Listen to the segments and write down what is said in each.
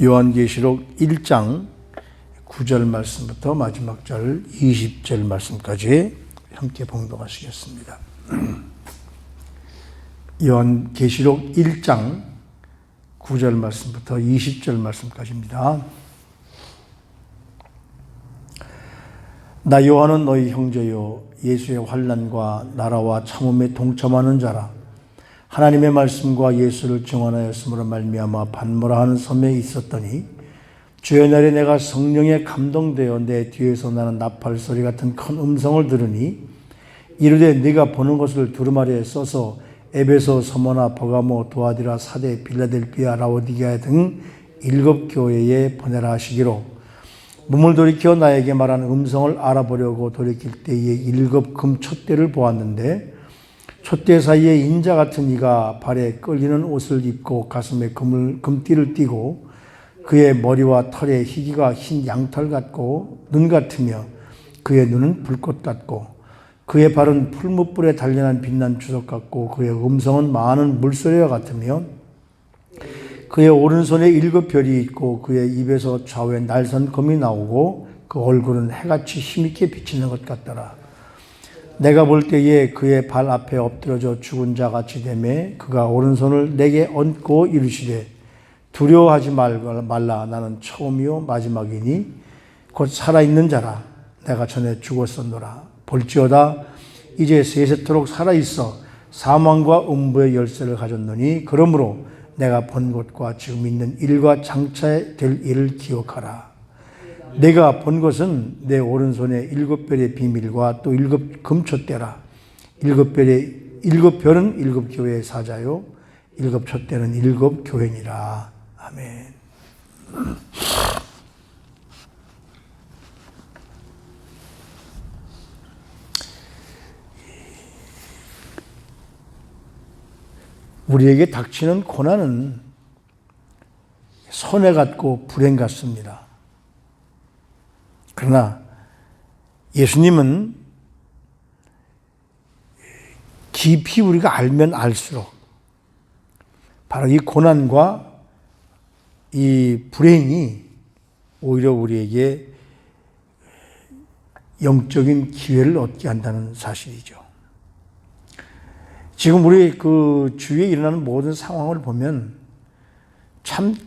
요한계시록 1장 9절 말씀부터 마지막 절 20절 말씀까지 함께 봉독하시겠습니다. 요한계시록 1장 9절 말씀부터 20절 말씀까지입니다. 나 요한은 너희 형제요 예수의 환난과 나라와 참음에 동참하는 자라. 하나님의 말씀과 예수를 증언하였으므로 말미암아 반모라 하는 섬에 있었더니 주의 날에 내가 성령에 감동되어 내 뒤에서 나는 나팔 소리 같은 큰 음성을 들으니 이르되 네가 보는 것을 두루마리에 써서 에베소, 서머나, 버가모, 도아디라, 사대, 빌라델비아, 라오디게아 등 7 교회에 보내라 하시기로 몸을 돌이켜 나에게 말한 음성을 알아보려고 돌이킬 때에 7 금 촛대를 보았는데 촛대 사이에 인자 같은 이가 발에 끌리는 옷을 입고 가슴에 금띠를 띠고 그의 머리와 털에 희기가 흰 양털 같고 눈 같으며 그의 눈은 불꽃 같고 그의 발은 풀무불에 단련한 빛난 주석 같고 그의 음성은 많은 물소리와 같으며 그의 오른손에 7 별이 있고 그의 입에서 좌우에 날선 검이 나오고 그 얼굴은 해같이 힘있게 비치는 것 같더라. 내가 볼 때에 그의 발 앞에 엎드러져 죽은 자 같이 되매 그가 오른손을 내게 얹고 이르시되 두려워하지 말라. 나는 처음이요 마지막이니 곧 살아있는 자라. 내가 전에 죽었었노라. 볼지어다 이제 세세토록 살아있어 사망과 음부의 열쇠를 가졌노니 그러므로 내가 본 것과 지금 있는 일과 장차 될 일을 기억하라. 내가 본 것은 내 오른손에 7 별의 비밀과 또 7 금촛대라. 7 별은 7 교회의 사자요 7 촛대는 7 교회니라. 아멘. 우리에게 닥치는 고난은 손해 같고 불행 같습니다. 그러나 예수님은 깊이 우리가 알면 알수록 바로 이 고난과 이 불행이 오히려 우리에게 영적인 기회를 얻게 한다는 사실이죠. 지금 우리 그 주위에 일어나는 모든 상황을 보면 참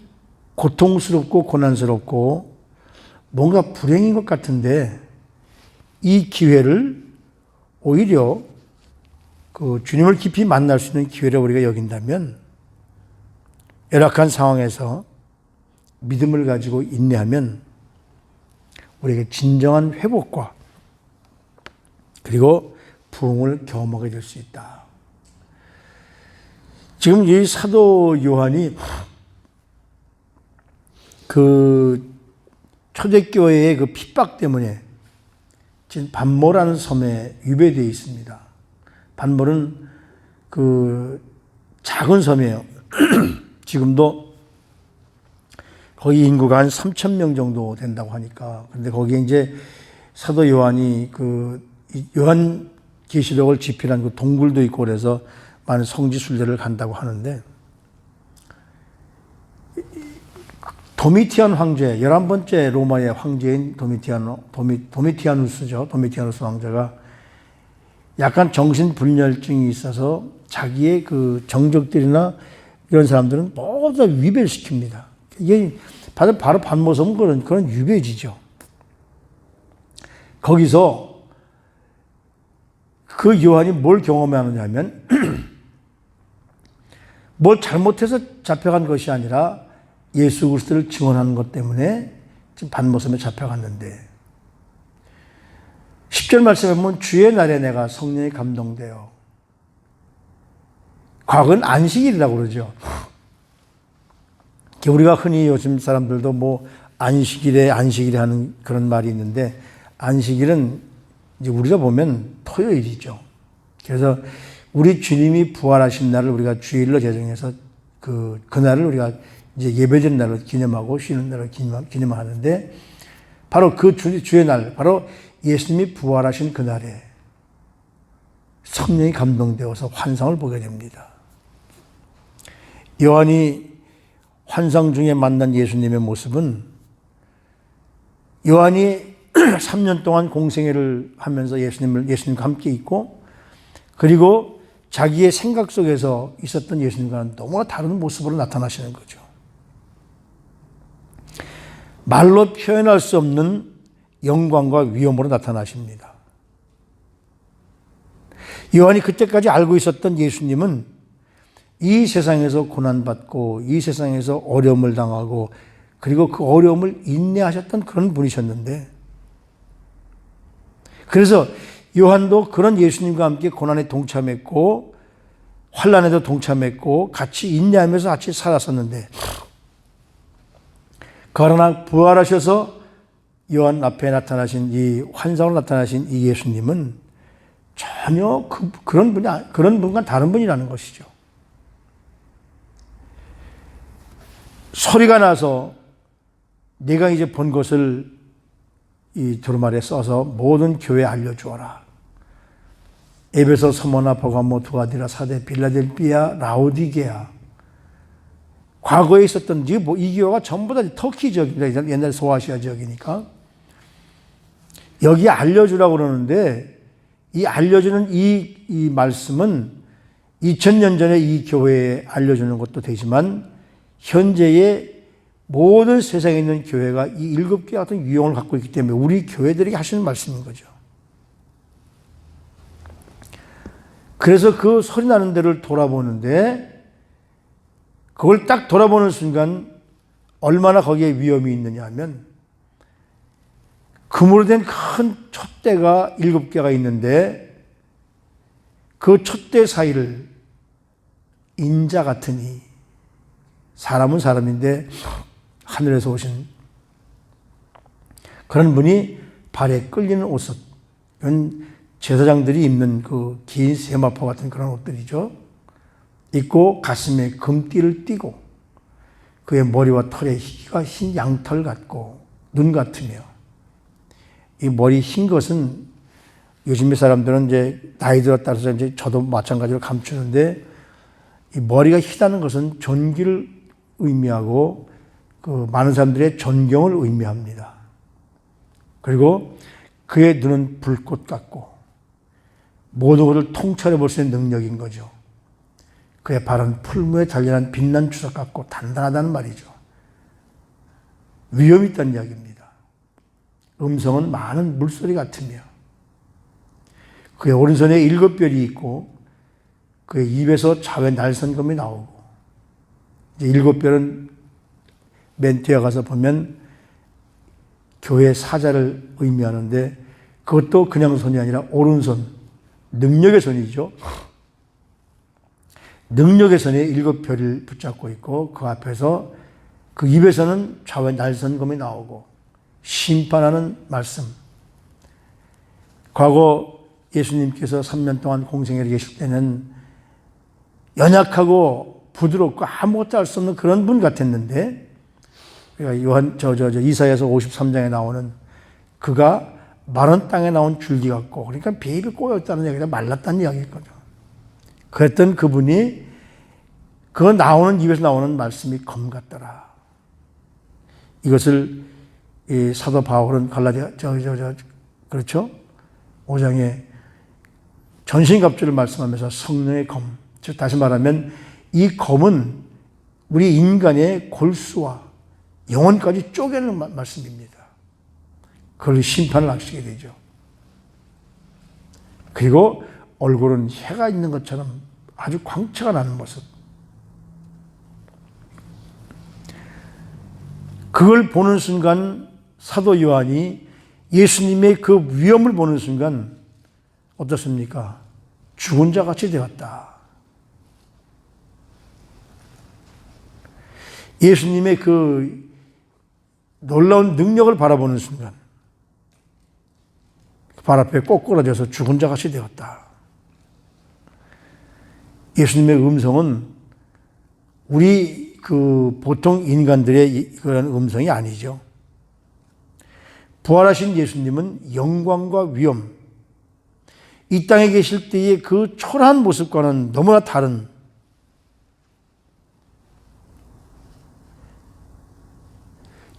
고통스럽고 고난스럽고 뭔가 불행인 것 같은데 이 기회를 오히려 그 주님을 깊이 만날 수 있는 기회를 우리가 여긴다면 열악한 상황에서 믿음을 가지고 인내하면 우리에게 진정한 회복과 그리고 부흥을 경험하게 될 수 있다. 지금 이 사도 요한이 그 초대교회의 그 핍박 때문에 지금 반모라는 섬에 유배되어 있습니다. 반모는 그 작은 섬이에요. 지금도 거기 인구가 한 3,000명 정도 된다고 하니까. 그런데 거기에 이제 사도 요한이 그 요한계시록을 집필한 그 동굴도 있고 그래서 많은 성지 순례를 간다고 하는데 도미티안 황제, 11번째 로마의 황제인 도미티아누스죠. 도미티아누스 황제가 약간 정신분열증이 있어서 자기의 그 정적들이나 이런 사람들은 모두 다 위배를 시킵니다. 이게 바로 반모섬 그런 유배지죠. 거기서 그 요한이 뭘 경험하느냐면 뭘 잘못해서 잡혀간 것이 아니라 예수 그리스도를 증언하는 것 때문에 지금 반모섬에 잡혀갔는데 10절 말씀에 보면 주의 날에 내가 성령에 감동되어 과거는 안식일이라고 그러죠. 우리가 흔히 요즘 사람들도 뭐 안식일에 하는 그런 말이 있는데 안식일은 이제 우리가 보면 토요일이죠. 그래서 우리 주님이 부활하신 날을 우리가 주일로 제정해서 그날을 우리가 이제 예배드리는 날로 기념하고 쉬는 날로 기념하는데 바로 그 주의 날, 바로 예수님이 부활하신 그날에 성령이 감동되어서 환상을 보게 됩니다. 요한이 환상 중에 만난 예수님의 모습은 요한이 3년 동안 공생애를 하면서 예수님과 함께 있고, 그리고 자기의 생각 속에서 있었던 예수님과는 너무나 다른 모습으로 나타나시는 거죠. 말로 표현할 수 없는 영광과 위엄으로 나타나십니다. 요한이 그때까지 알고 있었던 예수님은 이 세상에서 고난받고 이 세상에서 어려움을 당하고 그리고 그 어려움을 인내하셨던 그런 분이셨는데, 그래서 요한도 그런 예수님과 함께 고난에 동참했고 환난에도 동참했고 같이 인내하면서 같이 살았었는데, 그러나 부활하셔서 요한 앞에 나타나신 이 환상으로 나타나신 이 예수님은 전혀 그런 분과 다른 분이라는 것이죠. 소리가 나서 네가 이제 본 것을 이 두루마리에 써서 모든 교회에 알려주어라. 에베소, 서머나, 버가모, 두아디라, 사데, 빌라델비아, 라오디게아. 과거에 있었던 이 교회가 전부 다 터키 지역입니다. 옛날 소아시아 지역이니까. 여기 알려주라고 그러는데, 이 알려주는 이 말씀은 2000년 전에 이 교회에 알려주는 것도 되지만, 현재의 모든 세상에 있는 교회가 이 7개 같은 유형을 갖고 있기 때문에 우리 교회들에게 하시는 말씀인 거죠. 그래서 그 소리 나는 데를 돌아보는데, 그걸 딱 돌아보는 순간 얼마나 거기에 위험이 있느냐 하면, 금으로 된 큰 촛대가 7개가 있는데 그 촛대 사이를 인자 같으니, 사람은 사람인데 하늘에서 오신 그런 분이 발에 끌리는 옷을, 이건 제사장들이 입는 그 긴 세마포 같은 그런 옷들이죠. 입고 가슴에 금띠를 띠고 그의 머리와 털에 희가 흰 양털 같고 눈 같으며, 이 머리 흰 것은 요즘의 사람들은 이제 나이 들었다고 해서 이제 저도 마찬가지로 감추는데, 이 머리가 희다는 것은 존귀를 의미하고 그 많은 사람들의 존경을 의미합니다. 그리고 그의 눈은 불꽃 같고 모든 것을 통찰해 볼 수 있는 능력인 거죠. 그의 발은 풀무에 단련한 빛난 주석 같고 단단하다는 말이죠. 위험이 있다는 이야기입니다. 음성은 많은 물소리 같으며 그의 오른손에 7별이 있고 그의 입에서 자외 날선검이 나오고, 이제 7별은 맨 뒤에 가서 보면 교회 사자를 의미하는데, 그것도 그냥 손이 아니라 오른손, 능력의 손이죠. 능력의 손에 7별을 붙잡고 있고, 그 앞에서 그 입에서는 좌외 날선검이 나오고 심판하는 말씀. 과거 예수님께서 3년 동안 공생애를 계실 때는 연약하고 부드럽고 아무것도 할 수 없는 그런 분 같았는데, 이사야서 53장에 나오는 그가 마른 땅에 나온 줄기 같고, 그러니까 배입이 꼬였다는 얘기가 말랐다는 이야기일 거죠. 그랬던 그분이 그 나오는 입에서 나오는 말씀이 검 같더라. 이것을 이 사도 바울은 갈라디아 그렇죠? 5장에 전신갑주를 말씀하면서 성령의 검, 즉 다시 말하면 이 검은 우리 인간의 골수와 영혼까지 쪼개는 말씀입니다. 그걸 심판을 하시게 되죠. 그리고 얼굴은 해가 있는 것처럼 아주 광채가 나는 모습. 그걸 보는 순간 사도 요한이 예수님의 그 위엄을 보는 순간 어떻습니까? 죽은 자 같이 되었다. 예수님의 그 놀라운 능력을 바라보는 순간 발 앞에 꼬꾸라져서 죽은 자 같이 되었다. 예수님의 음성은 우리 그 보통 인간들의 그런 음성이 아니죠. 부활하신 예수님은 영광과 위엄, 이 땅에 계실 때의 그 초라한 모습과는 너무나 다른,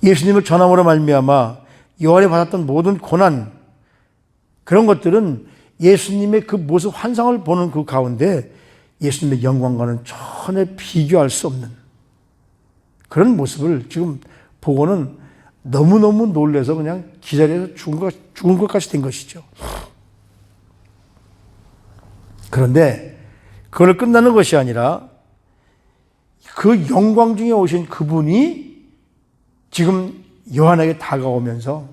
예수님을 전함으로 말미암아 요한이 받았던 모든 고난, 그런 것들은 예수님의 그 모습 환상을 보는 그 가운데 예수님의 영광과는 전혀 비교할 수 없는 그런 모습을 지금 보고는 너무너무 놀라서 그냥 기다려서 죽은 것까지 된 것이죠. 그런데 그걸 끝나는 것이 아니라 그 영광 중에 오신 그분이 지금 요한에게 다가오면서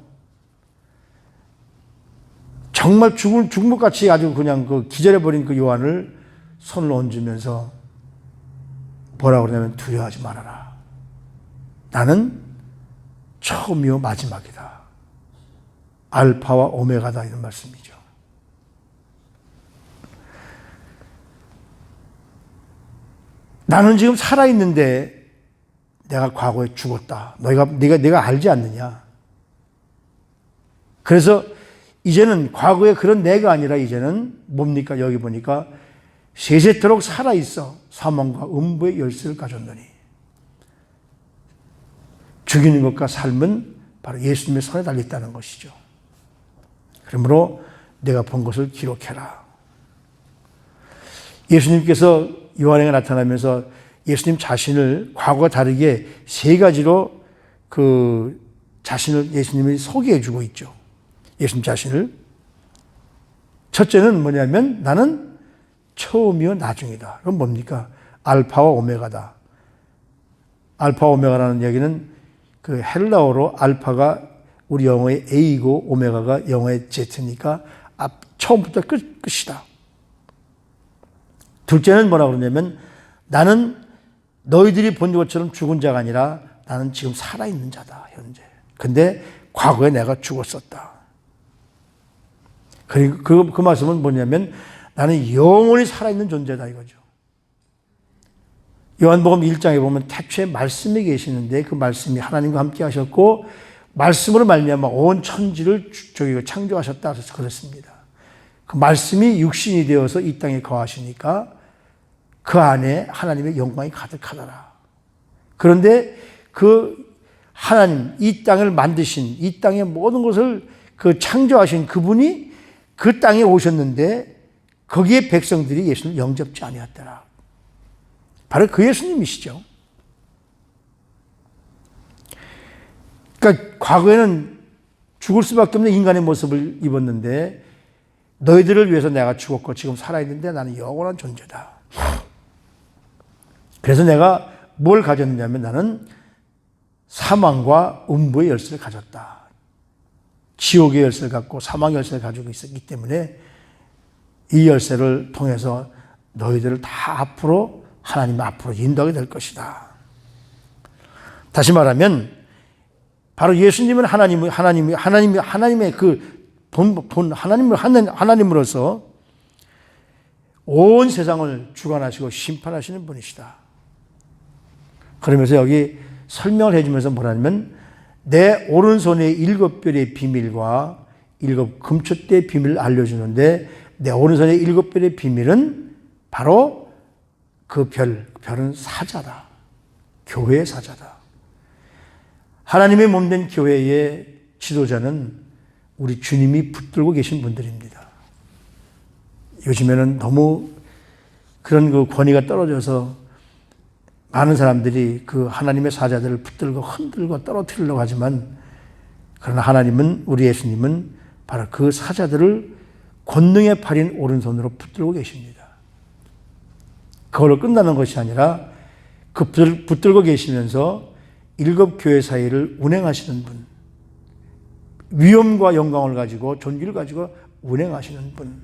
정말 죽은 것 같이 아주 그냥 그 기절해버린 그 요한을 손을 얹으면서 뭐라고 그러냐면 두려워하지 말아라. 나는 처음이요 마지막이다. 알파와 오메가다, 이런 말씀이죠. 나는 지금 살아있는데 내가 과거에 죽었다. 네가 알지 않느냐. 그래서 이제는 과거에 그런 내가 아니라 이제는 뭡니까? 여기 보니까 세세토록 살아있어 사망과 음부의 열쇠를 가졌노니. 죽이는 것과 삶은 바로 예수님의 손에 달려있다는 것이죠. 그러므로 내가 본 것을 기록해라. 예수님께서 요한에게 나타나면서 예수님 자신을 과거와 다르게 세 가지로 그 자신을 예수님이 소개해 주고 있죠. 예수님 자신을. 첫째는 뭐냐면 나는 처음이요 나중이다. 그건 뭡니까? 알파와 오메가다. 알파와 오메가라는 얘기는 그 헬라어로 알파가 우리 영어의 A이고 오메가가 영어의 Z니까 처음부터 끝이다. 둘째는 뭐라고 그러냐면 나는 너희들이 본 것처럼 죽은 자가 아니라 나는 지금 살아있는 자다, 현재. 근데 과거에 내가 죽었었다. 그리고 그 말씀은 뭐냐면 나는 영원히 살아있는 존재다, 이거죠. 요한복음 1장에 보면 태초에 말씀이 계시는데 그 말씀이 하나님과 함께 하셨고 말씀으로 말미암아 온 천지를 창조하셨다 그래서 그렇습니다. 그 말씀이 육신이 되어서 이 땅에 거하시니까 그 안에 하나님의 영광이 가득하더라. 그런데 그 하나님, 이 땅을 만드신, 이 땅의 모든 것을 그 창조하신 그분이 그 땅에 오셨는데 거기에 백성들이 예수를 영접지 아니었더라. 바로 그 예수님이시죠. 그러니까 과거에는 죽을 수밖에 없는 인간의 모습을 입었는데 너희들을 위해서 내가 죽었고 지금 살아있는데 나는 영원한 존재다. 그래서 내가 뭘 가졌느냐면 나는 사망과 음부의 열쇠를 가졌다. 지옥의 열쇠를 갖고 사망의 열쇠를 가지고 있었기 때문에 이 열쇠를 통해서 너희들을 다 앞으로 하나님 앞으로 인도하게 될 것이다. 다시 말하면 바로 예수님은 하나님의 그 하나님으로서 온 세상을 주관하시고 심판하시는 분이시다. 그러면서 여기 설명을 해주면서 뭐라냐면 내 오른손의 7별의 비밀과 7 금초대의 비밀을 알려주는데 내 오른손의 7별의 비밀은 바로 그 별은 사자다. 교회의 사자다. 하나님의 몸된 교회의 지도자는 우리 주님이 붙들고 계신 분들입니다. 요즘에는 너무 그런 그 권위가 떨어져서 많은 사람들이 그 하나님의 사자들을 붙들고 흔들고 떨어뜨리려고 하지만 그러나 하나님은, 우리 예수님은 바로 그 사자들을 권능의 팔인 오른손으로 붙들고 계십니다. 그걸로 끝나는 것이 아니라 그 붙들고 계시면서 7 교회 사이를 운행하시는 분, 위엄과 영광을 가지고 존귀를 가지고 운행하시는 분.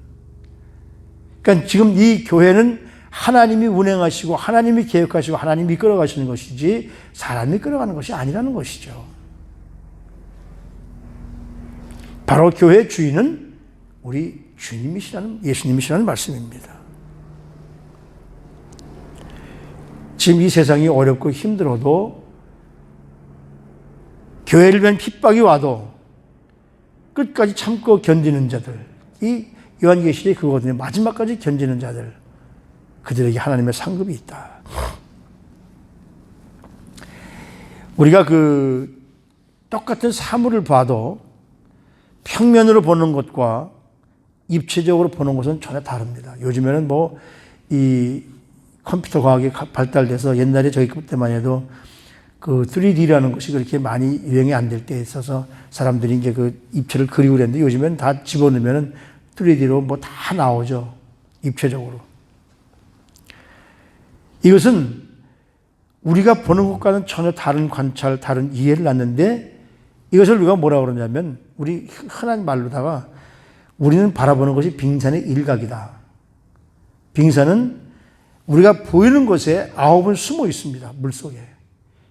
그러니까 지금 이 교회는 하나님이 운행하시고 하나님이 계획하시고 하나님이 이끌어가시는 것이지 사람이 이끌어가는 것이 아니라는 것이죠. 바로 교회의 주인은 우리 주님이시라는, 예수님이시라는 말씀입니다. 지금 이 세상이 어렵고 힘들어도 교회를 위한 핍박이 와도 끝까지 참고 견디는 자들, 이 요한계시록이 그거거든요. 마지막까지 견디는 자들, 그들에게 하나님의 상급이 있다. 우리가 그 똑같은 사물을 봐도 평면으로 보는 것과 입체적으로 보는 것은 전혀 다릅니다. 요즘에는 뭐 이 컴퓨터 과학이 발달돼서 옛날에 저희 때만 해도 그 3D라는 것이 그렇게 많이 유행이 안 될 때 있어서 사람들이 이제 그 입체를 그리고 그랬는데 요즘엔 다 집어넣으면 3D로 뭐 다 나오죠. 입체적으로. 이것은 우리가 보는 것과는 전혀 다른 관찰, 다른 이해를 낳는데 이것을 우리가 뭐라고 그러냐면 우리 흔한 말로다가 우리는 바라보는 것이 빙산의 일각이다. 빙산은 우리가 보이는 곳에 9은 숨어 있습니다. 물속에.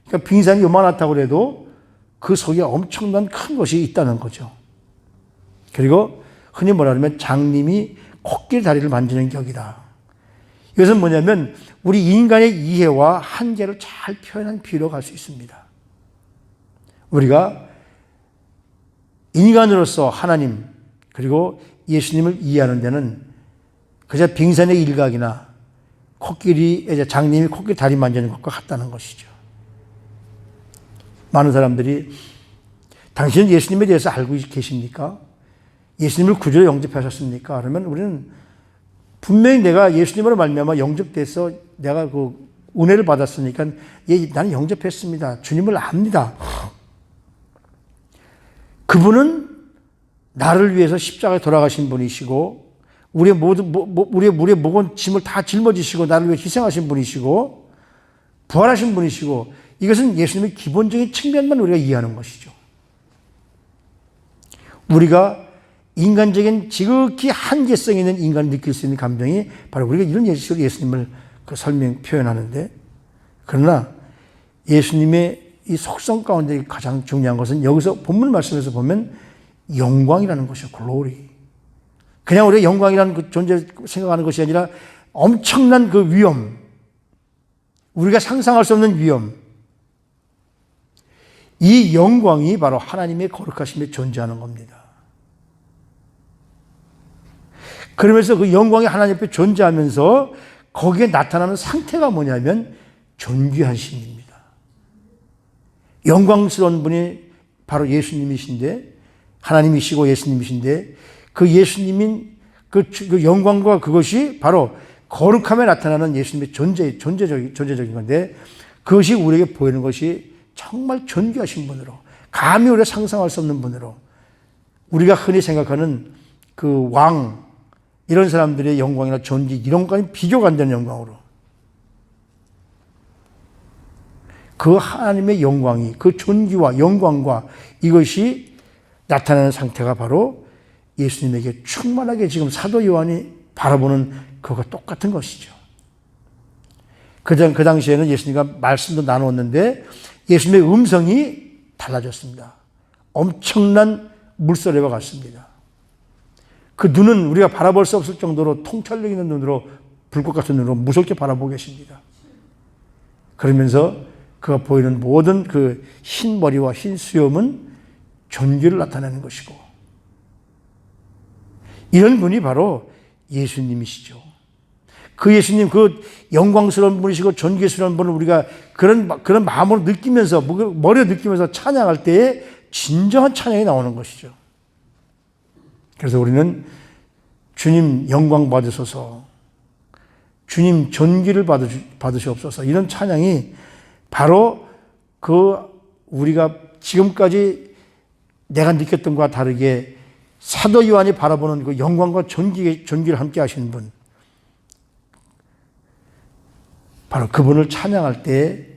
그러니까 빙산이 요만하다고 해도 그 속에 엄청난 큰 것이 있다는 거죠. 그리고 흔히 뭐라 그러면 장님이 코끼리 다리를 만지는 격이다. 이것은 뭐냐면 우리 인간의 이해와 한계를 잘 표현한 비유로 갈 수 있습니다. 우리가 인간으로서 하나님 그리고 예수님을 이해하는 데는 그저 빙산의 일각이나 장님이 코끼리 다리 만지는 것과 같다는 것이죠. 많은 사람들이 당신은 예수님에 대해서 알고 계십니까? 예수님을 구주로 영접하셨습니까? 그러면 우리는 분명히 내가 예수님으로 말미암아 영접돼서 내가 그 은혜를 받았으니까 나는 영접했습니다. 주님을 압니다. 그분은 나를 위해서 십자가에 돌아가신 분이시고 우리의 모든 짐을 다 짊어지시고 나를 위해 희생하신 분이시고 부활하신 분이시고 이것은 예수님의 기본적인 측면만 우리가 이해하는 것이죠. 우리가 인간적인 지극히 한계성 있는 인간을 느낄 수 있는 감정이 바로 우리가 이런 예시로 예수님을 표현하는데 그러나 예수님의 이 속성 가운데 가장 중요한 것은 여기서 본문 말씀에서 보면 영광이라는 것이요. 글로리. 그냥 우리가 영광이라는 그 존재 생각하는 것이 아니라 엄청난 그 위엄, 우리가 상상할 수 없는 위엄, 이 영광이 바로 하나님의 거룩하심에 존재하는 겁니다. 그러면서 그 영광이 하나님 앞에 존재하면서 거기에 나타나는 상태가 뭐냐면 존귀하심입니다. 영광스러운 분이 바로 예수님이신데 하나님이시고 예수님이신데 그 예수님인 그 영광과 그것이 바로 거룩함에 나타나는 예수님의 존재적인 건데 그것이 우리에게 보이는 것이 정말 존귀하신 분으로 감히 우리가 상상할 수 없는 분으로 우리가 흔히 생각하는 그 왕 이런 사람들의 영광이나 존귀 이런 것과는 비교가 안 되는 영광으로 그 하나님의 영광이 그 존귀와 영광과 이것이 나타나는 상태가 바로 예수님에게 충만하게 지금 사도 요한이 바라보는 그것과 똑같은 것이죠. 그 당시에는 예수님과 말씀도 나누었는데 예수님의 음성이 달라졌습니다. 엄청난 물소리와 같습니다. 그 눈은 우리가 바라볼 수 없을 정도로 통찰력 있는 눈으로 불꽃 같은 눈으로 무섭게 바라보고 계십니다. 그러면서 그가 보이는 모든 그 흰 머리와 흰 수염은 존귀를 나타내는 것이고 이런 분이 바로 예수님이시죠. 그 예수님, 그 영광스러운 분이시고 존귀스러운 분을 우리가 그런 마음으로 느끼면서, 머리로 느끼면서 찬양할 때에 진정한 찬양이 나오는 것이죠. 그래서 우리는 주님 영광 받으소서, 주님 존귀를 받으시옵소서 이런 찬양이 바로 그 우리가 지금까지 내가 느꼈던 것과 다르게 사도 요한이 바라보는 그 영광과 존귀를 함께 하시는 분, 바로 그분을 찬양할 때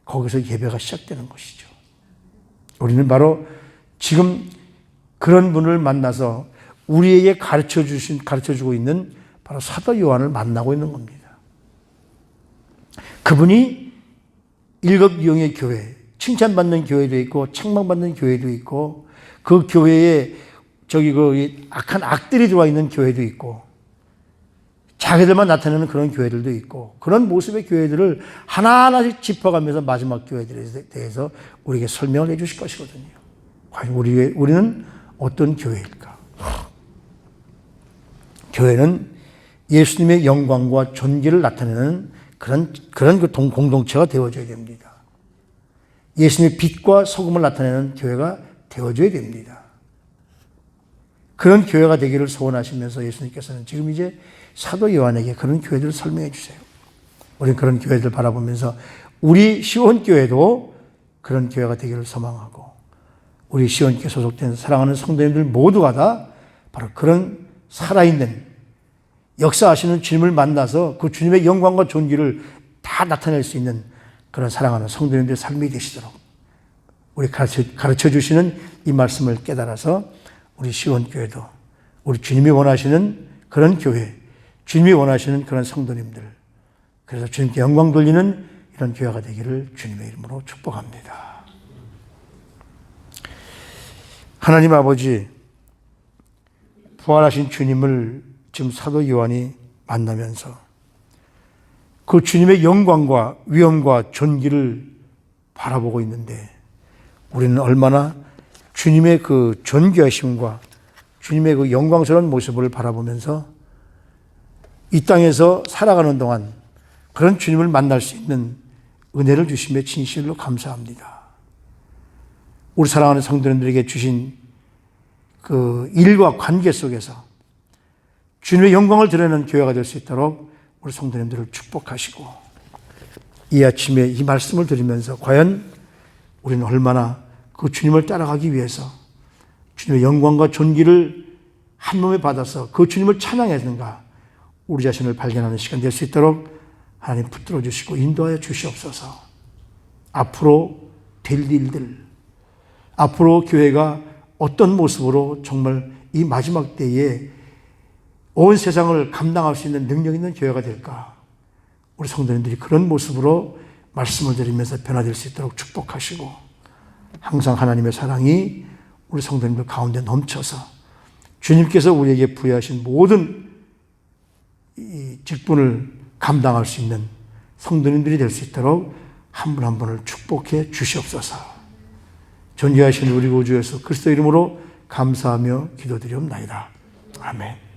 거기서 예배가 시작되는 것이죠. 우리는 바로 지금 그런 분을 만나서 우리에게 가르쳐주고 있는 바로 사도 요한을 만나고 있는 겁니다. 그분이 일곱 영의 교회, 칭찬받는 교회도 있고 책망받는 교회도 있고 그 교회에 그 악한 악들이 들어와 있는 교회도 있고 자기들만 나타내는 그런 교회들도 있고 그런 모습의 교회들을 하나하나씩 짚어가면서 마지막 교회들에 대해서 우리에게 설명을 해 주실 것이거든요. 과연 우리는 어떤 교회일까? 교회는 예수님의 영광과 존귀를 나타내는 그런 공동체가 되어져야 됩니다. 예수님의 빛과 소금을 나타내는 교회가 되어줘야 됩니다. 그런 교회가 되기를 소원하시면서 예수님께서는 지금 이제 사도 요한에게 그런 교회들을 설명해 주세요. 우리는 그런 교회들 바라보면서 우리 시온교회도 그런 교회가 되기를 소망하고, 우리 시온교회 소속된 사랑하는 성도님들 모두가 다 바로 그런 살아있는 역사하시는 주님을 만나서 그 주님의 영광과 존귀를 다 나타낼 수 있는 그런 사랑하는 성도님들의 삶이 되시도록 우리 가르쳐 주시는 이 말씀을 깨달아서 우리 시온교회도 우리 주님이 원하시는 그런 교회, 주님이 원하시는 그런 성도님들, 그래서 주님께 영광 돌리는 이런 교회가 되기를 주님의 이름으로 축복합니다. 하나님 아버지, 부활하신 주님을 지금 사도 요한이 만나면서 그 주님의 영광과 위엄과 존귀를 바라보고 있는데, 우리는 얼마나 주님의 그 존귀하심과 주님의 그 영광스러운 모습을 바라보면서 이 땅에서 살아가는 동안 그런 주님을 만날 수 있는 은혜를 주시며 진실로 감사합니다. 우리 사랑하는 성도님들에게 주신 그 일과 관계 속에서 주님의 영광을 드러내는 교회가 될 수 있도록 우리 성도님들을 축복하시고, 이 아침에 이 말씀을 들으면서 과연 우리는 얼마나 그 주님을 따라가기 위해서 주님의 영광과 존귀를 한 몸에 받아서 그 주님을 찬양했는가, 우리 자신을 발견하는 시간 될 수 있도록 하나님 붙들어 주시고 인도하여 주시옵소서. 앞으로 될 일들, 앞으로 교회가 어떤 모습으로 정말 이 마지막 때에 온 세상을 감당할 수 있는 능력 있는 교회가 될까, 우리 성도님들이 그런 모습으로 말씀을 드리면서 변화될 수 있도록 축복하시고, 항상 하나님의 사랑이 우리 성도님들 가운데 넘쳐서 주님께서 우리에게 부여하신 모든 이 직분을 감당할 수 있는 성도님들이 될 수 있도록 한 분 한 분을 축복해 주시옵소서. 존귀하신 우리 구주 예수 그리스도 이름으로 감사하며 기도드리옵나이다. 아멘.